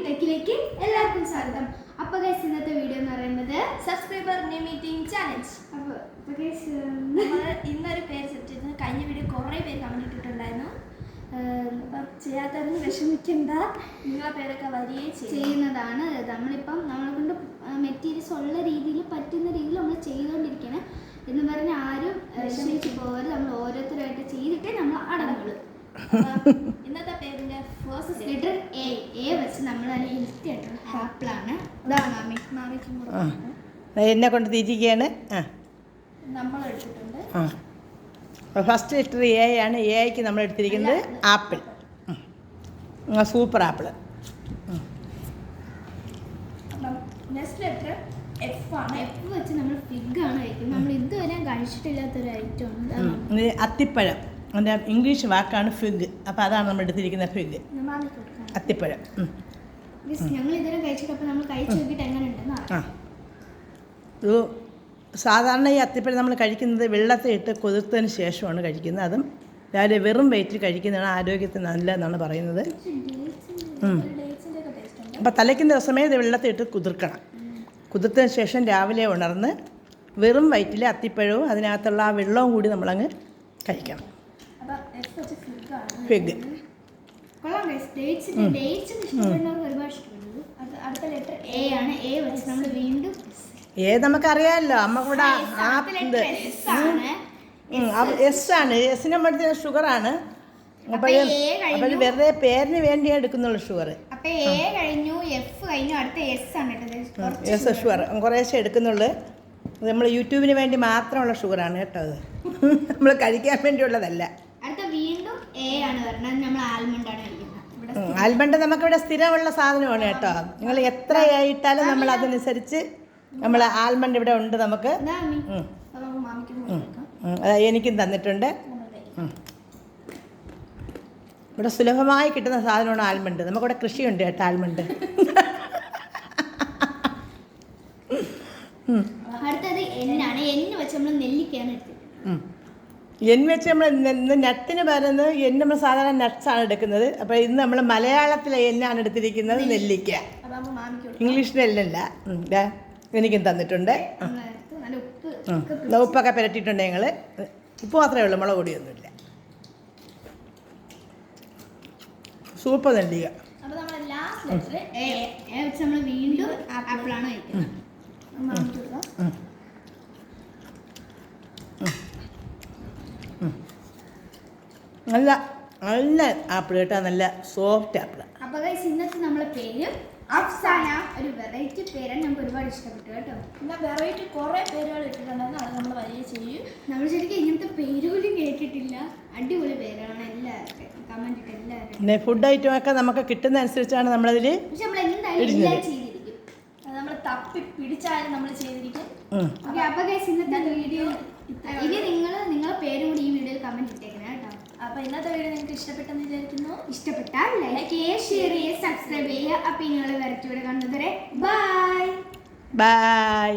ടെക്കിലേക്ക് എല്ലാവർക്കും സ്വാഗതം. അപ്പോൾ ഗൈസ് ഇന്നത്തെ വീഡിയോ എന്ന് പറയുന്നത് സബ്സ്ക്രൈബർ മീറ്റിംഗ് ചാലഞ്ച്. അപ്പോൾ ഗൈസ് നമ്മൾ ഇന്നൊരു പേര് സെറ്റ് ചെയ്ത് കഴിഞ്ഞ വീഡിയോ കുറേ പേര് കമന്റ് ഇട്ടിട്ടുണ്ടായിരുന്നു. അപ്പം ചെയ്യാത്തവരൊന്നും വിഷമിക്കണ്ട, നിങ്ങളെ പേരൊക്കെ വരികയെ ചെയ്യുന്നതാണ്. നമ്മളിപ്പം നമ്മളെ കൊണ്ട് മെറ്റീരിയൽസ് ഉള്ള രീതിയിൽ പറ്റുന്ന രീതിയിൽ നമ്മൾ ചെയ്തുകൊണ്ടിരിക്കണം എന്ന് പറഞ്ഞാൽ ആരും വിഷമിച്ച് പോകരുത്. നമ്മൾ ഓരോരുത്തരായിട്ട് ചെയ്തിട്ടേ നമ്മൾ അടങ്ങുള്ളൂ. ഇന്നത്തെ പേരിന്റെ ഫസ്റ്റ് ലെറ്റർ എ വെച്ച് നമ്മൾ നല്ല ഹെൽത്തി ആയിട്ടുള്ള ആപ്പിളാണ്. ഇതാണ് മാമിക്കും കൂടെ എന്നെ കൊണ്ട് തിരിക്കുകയാണ്. നമ്മൾ എടുത്തിട്ടുണ്ട്. ഫസ്റ്റ് ലെറ്റർ എ ആണ്. എക്ക് നമ്മൾ എടുത്തിരിക്കുന്നത് apple, super apple. Next letter F ആണ്. എഫ് വെച്ച് നമ്മൾ ഫിഗ് ആണ് കഴിക്കുന്നത്. നമ്മൾ ഇതുവരെ കഴിച്ചിട്ടില്ലാത്തൊരു ഐറ്റമാണ് അത്തിപ്പഴം. അതിൻ്റെ ഇംഗ്ലീഷ് വാക്കാണ് ഫിഗ്. അപ്പോൾ അതാണ് നമ്മൾ എടുത്തിരിക്കുന്ന ഫിഗ്, അത്തിപ്പഴം. ഞങ്ങൾ ഇതുവരെ കഴിച്ചിട്ട് അപ്പോൾ നമ്മൾ കഴിച്ചു നോക്കിയിട്ട് എങ്ങനെ ഉണ്ടെന്ന് ഇത് സാധാരണ ഈ അത്തിപ്പഴം നമ്മൾ കഴിക്കുന്നത് വെള്ളത്തിൽ ഇട്ട് കുതിർത്തതിന് ശേഷമാണ് കഴിക്കുന്നത്. അതും രാവിലെ വെറും വെയിറ്റിൽ കഴിക്കുന്നതാണ് ആരോഗ്യത്തിന് നല്ലതെന്നാണ് പറയുന്നത്. അപ്പോൾ തലയ്ക്കുന്ന ദിവസമേ ഇത് വെള്ളത്തിൽ ഇട്ട് കുതിർക്കണം. കുതിർത്തതിന് ശേഷം രാവിലെ ഉണർന്ന് വെറും വയറ്റിൽ അത്തിപ്പഴവും അതിനകത്തുള്ള ആ വെള്ളവും കൂടി നമ്മളങ്ങ് കഴിക്കണം. ഫിഗ് അടുത്ത ലെറ്റർ എ ആണ്. എ വെച്ച് നമ്മൾ വീണ്ടും നമുക്കറിയാമല്ലോ, നമുക്കിവിടെ എസ് ആണ്. എസിനെ മടുത്ത ഷുഗറാണ്. അപ്പോൾ വെറുതെ പേരിന് വേണ്ടിയേ എടുക്കുന്നുള്ളൂ ഷുഗർ. അപ്പോൾ എ കഴിഞ്ഞു, എഫ് കഴിഞ്ഞു, അടുത്ത എസ് ആണ്. എസ് ഷുഗർ കുറേശ്ശെ എടുക്കുന്നുള്ളൂ. നമ്മൾ യൂട്യൂബിന് വേണ്ടി മാത്രമുള്ള ഷുഗറാണ് കേട്ടോ. അത് നമ്മൾ കഴിക്കാൻ വേണ്ടിയുള്ളതല്ല. അടുത്ത വീണ്ടും എ ആണ് പറഞ്ഞത്. നമ്മൾ ആൽമണ്ട് ആണ് കഴിക്കുന്നത്. ആൽമണ്ട് നമുക്കിവിടെ സ്ഥിരമുള്ള സാധനമാണ് കേട്ടോ. നിങ്ങൾ എത്ര ഇട്ടാലും നമ്മൾ അതനുസരിച്ച് നമ്മൾ ആൽമണ്ട് ഇവിടെ ഉണ്ട്. നമുക്ക് എനിക്കും തന്നിട്ടുണ്ട്. ഇവിടെ സുലഭമായി കിട്ടുന്ന സാധനമാണ് ആൽമണ്ട്. നമുക്കിവിടെ കൃഷിയുണ്ട് കേട്ടോ ആൽമണ്ട്. അടുത്തത് എന്നാണ്. എന്ന് വെച്ച് നമ്മൾ നെല്ലിക്കയാണ് എടുത്തത്. എൻ വെച്ച് നമ്മൾ നട്ടിന് പകരുന്നത് എൻ നമ്മൾ സാധാരണ നട്ട്സാണ് എടുക്കുന്നത്. അപ്പോൾ ഇന്ന് നമ്മൾ മലയാളത്തിലെ എന്നാണ് എടുത്തിരിക്കുന്നത്, നെല്ലിക്ക. ഇംഗ്ലീഷിലെ എല്ലല്ല. എനിക്കും തന്നിട്ടുണ്ട്. ഉപ്പൊക്കെ പുരട്ടിയിട്ടുണ്ട് ഞങ്ങൾ. ഉപ്പ് മാത്രമേ ഉള്ളൂ, മുളക് പൊടിയൊന്നുമില്ല. സൂപ്പർ നെല്ലിക്ക. നമ്മൾ വീണ്ടും ആപ്പിളാണ് കഴിക്കുന്നത്. നല്ല നല്ല ആപ്പിൾ കേട്ടോ, നല്ല സോഫ്റ്റ് ആപ്പിൾ. അപ്പോൾ ഗൈസ് ഇന്നത്തെ നമ്മളെ പേര് അഫ്സാന. ഒരു വെറൈറ്റി പേരാണ്, നമുക്ക് ഒരുപാട് ഇഷ്ടപ്പെട്ടു കേട്ടോ. പിന്നെ വെറൈറ്റി കുറേ പേരുകൾ ഇട്ടിട്ടുണ്ടെന്ന് അത് നമ്മൾ വരിക ചെയ്യും. നമ്മൾ ശരിക്കും ഇങ്ങനത്തെ പേര് പോലും കേട്ടിട്ടില്ല. അടിപൊളി പേരാണ്. എല്ലാവരും കമന്റ് ഇട്ട് എല്ലാവരും. പിന്നെ ഫുഡ് ഐറ്റം ഒക്കെ നമുക്ക് കിട്ടുന്ന അനുസരിച്ചാണ് നമ്മളതിൽ. പക്ഷെ നമ്മൾ എന്തായാലും എല്ലാം ചെയ്തിരിക്കും. അത് നമ്മൾ തപ്പി പിടിച്ചാലും നമ്മൾ ചെയ്തിരിക്കും. ഓക്കെ, അപ്പോൾ ഗൈസ് ഇന്നത്തെ വീഡിയോ ഇനി നിങ്ങളെ പേരും കൂടി ഈ വീഡിയോയിൽ കമന്റ് ഇട്ടേക്കണം കേട്ടോ. അപ്പോൾ ഇന്നത്തെ വീഡിയോ നിങ്ങൾക്ക് ഇഷ്ടപ്പെട്ടെന്ന് വിചാരിക്കുന്നു. ഇഷ്ടപ്പെട്ടാൽ ലൈക്ക് ചെയ്യുക, ഷെയർ ചെയ്യുക, സബ്സ്ക്രൈബ് ചെയ്യുക. അപ്പോൾ നിങ്ങളെ വെറൈറ്റിയോടെ കാണുന്നത് വരെ ബൈ.